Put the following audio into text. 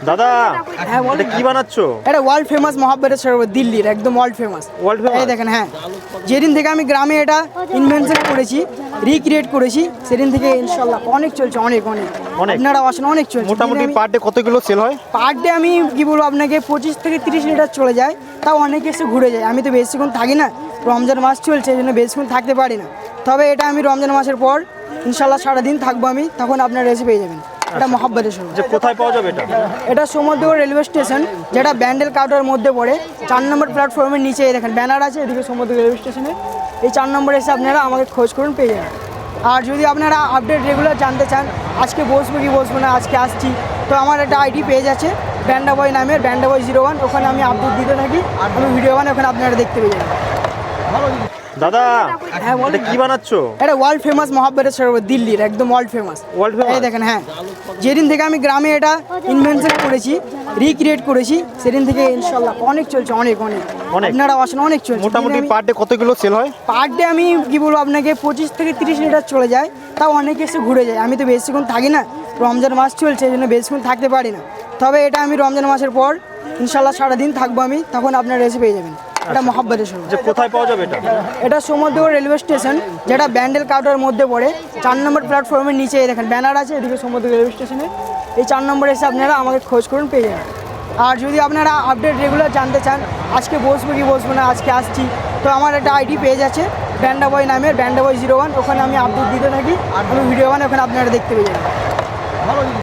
দাদা হ্যাঁ বল। এটা কি বানাচ্ছো? এটা ওয়ার্ল্ড ফেমাস মহাব্বতের শরবত, দিল্লির একদম ওয়ার্ল্ড ফেমাস। এই দেখেন, হ্যাঁ, যেদিন থেকে আমি গ্রামে এটা ইনভেনশন করেছি, রিক্রিয়েট করেছি, সেদিন থেকে ইনশাল্লাহ অনেক চলছে, অনেক অনেক অনেক। আপনারা আসেন, অনেক চলছে। মোটামুটি পার ডে কত কিলো সেল হয়? পার ডে আমি কি বলবো আপনাকে, 25 থেকে 30 লিটার চলে যায়। তাও অনেকে এসে ঘুরে যায়। আমি তো বেশিক্ষণ থাকি না, রমজান মাস চলছে, এই জন্য বেশিক্ষণ থাকতে পারি না। তবে এটা আমি রমজান মাসের পর ইনশাল্লাহ সারাদিন থাকবো আমি, তখন আপনারা এসে পেয়ে যাবেন। এটা মহাব্বতের শরবত। যে কোথায় পাওয়া যাবে এটা? এটা সমুদ্রগড় রেলওয়ে স্টেশন, যেটা ব্যান্ডেল কাউন্টারের মধ্যে পড়ে। 4 নম্বর প্ল্যাটফর্মের নিচে দেখেন ব্যানার আছে, এদিকে সমুদ্রগড় রেলওয়ে স্টেশনে। এই 4 নম্বরে এসে আপনারা আমাকে খোঁজ করুন, পেয়ে যাবেন। আর যদি আপনারা আপডেট রেগুলার জানতে চান, আজকে বসবো কি বসবো না, আজকে আসছি, তো আমার একটা আইডি পেজ আছে ব্যান্ডা বয় নামের, ব্যান্ডা বয় 01, ওখানে আমি আপডেট দিতে থাকি, আমি ভিডিও বানাই, ওখানে আপনারা দেখতে পেয়ে যাবেন। দাদা হ্যাঁ বল। এটা কি বানাচ্ছো? এটা ওয়ার্ল্ড ফেমাস মহাব্বতের শরবত, দিল্লির একদম ওয়ার্ল্ড ফেমাস। ওয়ার্ল্ড এই দেখেন, হ্যাঁ, যেদিন থেকে আমি গ্রামে এটা ইনভেনশন করেছি, রিক্রিয়েট করেছি, সেদিন থেকে ইনশাল্লাহ অনেক চলছে, অনেক অনেক অনেক। আপনারা আসেন, অনেক চলছে। মোটামুটি পার ডে কত কিলো সেল হয়? পার ডে আমি কি বলবো আপনাকে, 25 থেকে 30 লিটার চলে যায়। তাও অনেকে এসে ঘুরে যায়। আমি তো বেশিক্ষণ থাকি না, রমজান মাস চলছে, এই জন্য বেশিক্ষণ থাকতে পারি না। তবে এটা আমি রমজান মাসের পর ইনশাল্লাহ সারাদিন থাকবো আমি, তখন আপনারা এসে পেয়ে যাবেন। এটা মহাব্বতের শরবত। যে কোথায় পাওয়া যাবে এটা? এটা সমুদ্রগড় রেলওয়ে স্টেশন, যেটা ব্যান্ডেল কাউন্টারের মধ্যে পড়ে। 4 নম্বর প্ল্যাটফর্মের নিচে দেখেন ব্যানার আছে, এদিকে সমুদ্রগড় রেলওয়ে স্টেশনে। এই 4 নম্বরে এসে আপনারা আমাকে খোঁজ করুন, পেয়ে যাবেন। আর যদি আপনারা আপডেট রেগুলার জানতে চান, আজকে বসবো কি বসবো না, আজকে আসছি, তো আমার একটা আইডি পেজ আছে ব্যান্ডা বয় নামের, ব্যান্ডা বয় 01, ওখানে আমি আপডেট দিতে থাকি, আমি ভিডিও বানাই, ওখানে আপনারা দেখতে পেয়ে যাবেন।